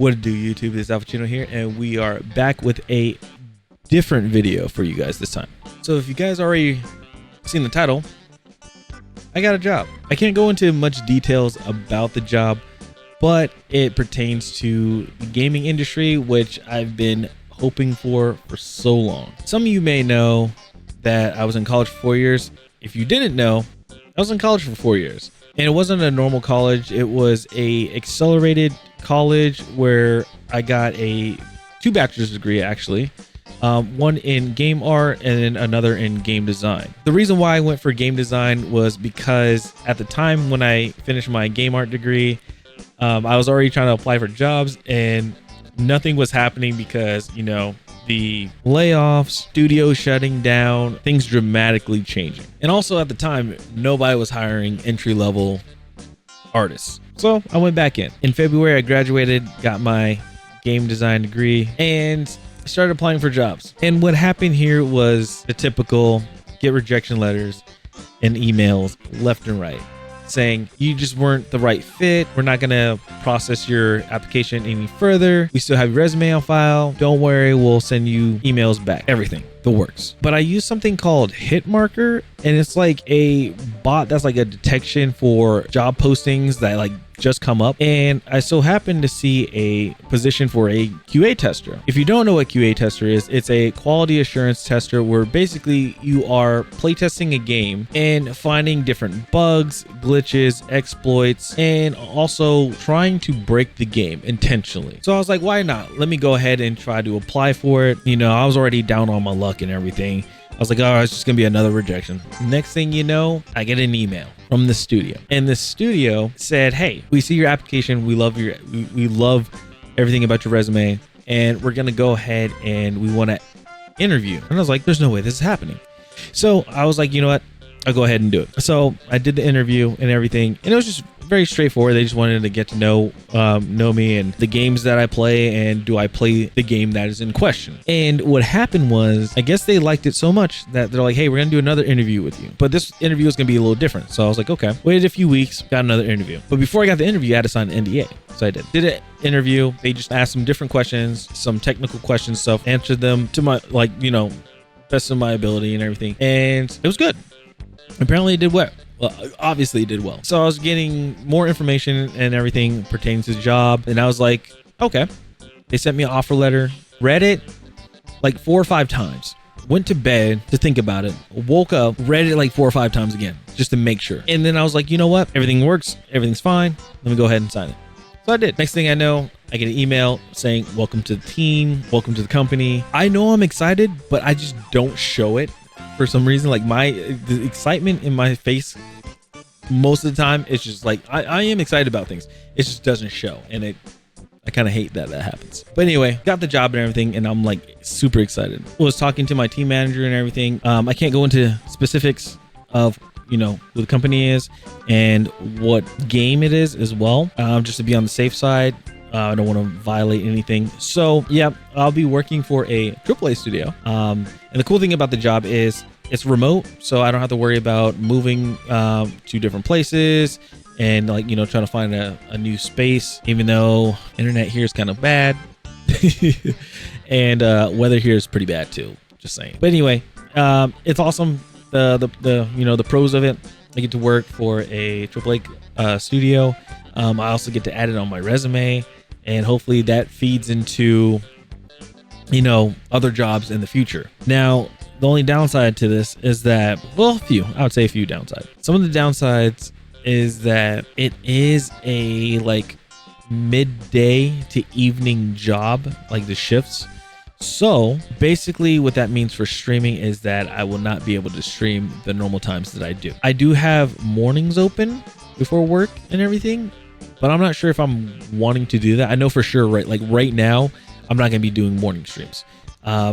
What to do, YouTube? It's Alphachino here, and we are back with a different video for you guys this time. So if you guys already seen the title, I got a job. I can't go into much details about the job, but it pertains to the gaming industry, which I've been hoping for so long. Some of you may know that I was in college for 4 years. If you didn't know, I was in college for 4 years, and it wasn't a normal college. It was a accelerated college where I got two bachelor's degree, actually. One in game art and then another in game design. The reason why I went for game design was because at the time when I finished my game art degree, I was already trying to apply for jobs and nothing was happening because, you know, the layoffs, studios shutting down, things dramatically changing. And also at the time, nobody was hiring entry-level artists. So I went back in. In February, I graduated, got my game design degree, and started applying for jobs. And what happened here was the typical get rejection letters and emails left and right saying you just weren't the right fit. We're not going to process your application any further. We still have your resume on file. Don't worry, we'll send you emails back. Everything, the works. But I use something called Hitmarker, and it's like a bot that's like a detection for job postings that like just come up. And I so happened to see a position for a QA tester. If you don't know what QA tester is, it's a quality assurance tester where basically you are playtesting a game and finding different bugs, glitches, exploits, and also trying to break the game intentionally. So I was like, why not? Let me go ahead and try to apply for it. You know, I was already down on my luck and everything. I was like, oh, it's just gonna be another rejection. Next thing you know, I get an email from the studio, and the studio said, hey, we see your application. We love everything about your resume, and we're gonna go ahead and we want to interview. And I was like, there's no way this is happening. So I was like, you know what? I'll go ahead and do it. So I did the interview and everything, and it was just very straightforward. They just wanted to get to know me and the games that I play, and do I play the game that is in question. And what happened was, I guess they liked it so much that they're like, hey, we're gonna do another interview with you, but this interview is gonna be a little different. So I was like, okay. Waited a few weeks, got another interview, but before I got the interview, I had to sign an NDA. So I did an interview. They just asked some different questions, some technical questions, stuff, answered them to my, like, you know, best of my ability and everything, and it was good. Apparently it did well. Well, obviously it did well. So I was getting more information and everything pertaining to the job, and I was like, okay. They sent me an offer letter, read it like 4 or 5 times, went to bed to think about it, woke up, read it like 4 or 5 times again just to make sure. And then I was like, you know what? Everything works. Everything's fine. Let me go ahead and sign it. So I did. Next thing I know, I get an email saying, welcome to the team, welcome to the company. I know I'm excited, but I just don't show it. For some reason, like the excitement in my face most of the time, it's just like I am excited about things. It just doesn't show, and I kind of hate that happens. But anyway, got the job and everything, and I'm like super excited. I was talking to my team manager and everything. I can't go into specifics of, you know, who the company is and what game it is as well, just to be on the safe side. I don't want to violate anything. So yeah, I'll be working for a AAA studio. And the cool thing about the job is it's remote, so I don't have to worry about moving to different places and, like, you know, trying to find a new space, even though internet here is kind of bad. And weather here is pretty bad too, just saying. But anyway, it's awesome. The you know, the pros of it, I get to work for a AAA studio. I also get to add it on my resume, and hopefully that feeds into, you know, other jobs in the future. Now, the only downside to this is that, well, I would say a few downsides. Some of the downsides is that it is a like midday to evening job, like the shifts. So basically what that means for streaming is that I will not be able to stream the normal times that I do. I do have mornings open before work and everything, but I'm not sure if I'm wanting to do that. I know for sure, right now, I'm not going to be doing morning streams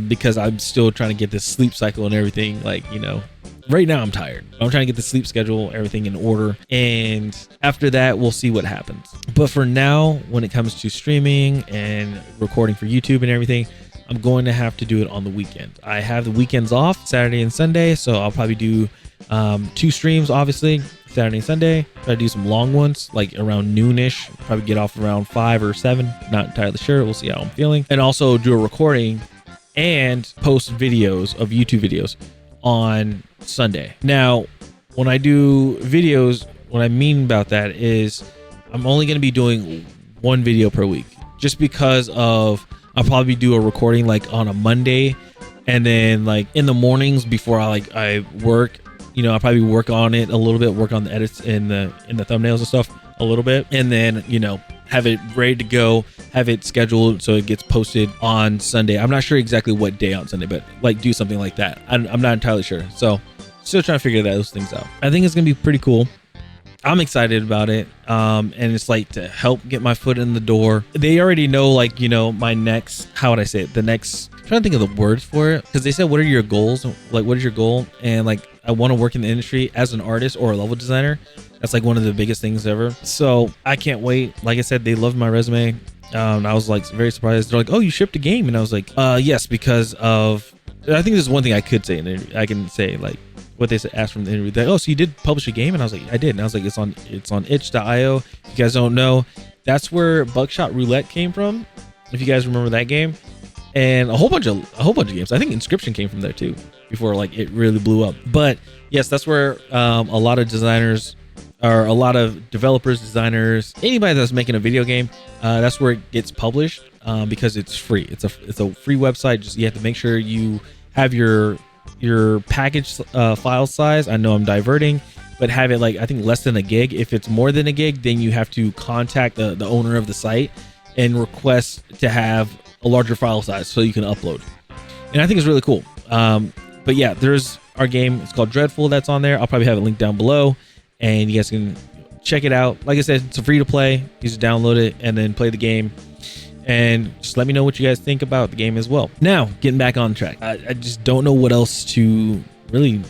because I'm still trying to get this sleep cycle and everything. Like, you know, right now I'm tired. I'm trying to get the sleep schedule, everything in order. And after that, we'll see what happens. But for now, when it comes to streaming and recording for YouTube and everything, I'm going to have to do it on the weekend. I have the weekends off, Saturday and Sunday, so I'll probably do 2 streams, obviously, Saturday and Sunday. Try to do some long ones, like around noonish. Probably get off around 5 or 7. Not entirely sure. We'll see how I'm feeling. And also do a recording and post videos of YouTube videos on Sunday. Now, when I do videos, what I mean about that is I'm only going to be doing 1 video per week, just because of I'll probably do a recording like on a Monday, and then like in the mornings before I work, you know, I'll probably work on it a little bit, work on the edits in the thumbnails and stuff a little bit, and then, you know, have it ready to go, have it scheduled so it gets posted on Sunday. I'm not sure exactly what day on Sunday, but like do something like that. I'm not entirely sure. So still trying to figure those things out. I think it's going to be pretty cool. I'm excited about it. And it's like to help get my foot in the door. They already know, like, you know, my next, how would I say it? The next, I'm trying to think of the words for it. Cause they said, what are your goals? Like, what is your goal? And like, I want to work in the industry as an artist or a level designer. That's like one of the biggest things ever. So I can't wait. Like I said, they loved my resume. I was like very surprised. They're like, oh, you shipped a game. And I was like, yes, because of, I think there's one thing I could say, and I can say like what they asked from the interview. Like, oh, so you did publish a game? And I was like, I did. And I was like, it's on itch.io. If you guys don't know, that's where Buckshot Roulette came from. If you guys remember that game, and a whole bunch of games. I think Inscription came from there too, before like it really blew up. But yes, that's where a lot of designers, or a lot of developers, designers, anybody that's making a video game, that's where it gets published, because it's free. It's a free website. Just you have to make sure you have your package file size. I know I'm diverting, but have it like, I think less than a gig. If it's more than a gig, then you have to contact the owner of the site and request to have a larger file size so you can upload. And I think it's really cool. But yeah, there's our game. It's called Dreadful. That's on there. I'll probably have it linked down below, and you guys can check it out. Like I said, it's free to play. You just download it and then play the game, and just let me know what you guys think about the game as well. Now, getting back on track. I just don't know what else to really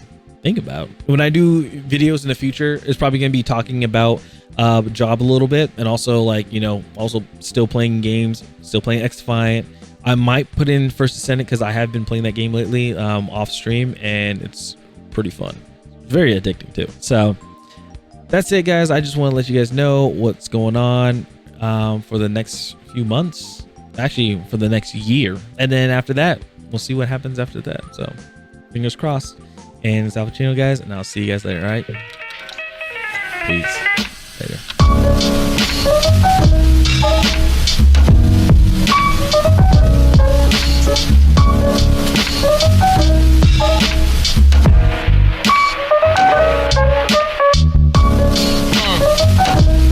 think about. When I do videos in the future, it's probably going to be talking about job a little bit, and also like, you know, also still playing games, still playing X-Defiant. I might put in First Descendant because I have been playing that game lately off stream, and it's pretty fun. Very addicting too. So that's it, guys. I just want to let you guys know what's going on for the next few months, actually for the next year, and then after that we'll see what happens after that. So fingers crossed. And it's Al Pacino, guys, and I'll see you guys later. All right, peace.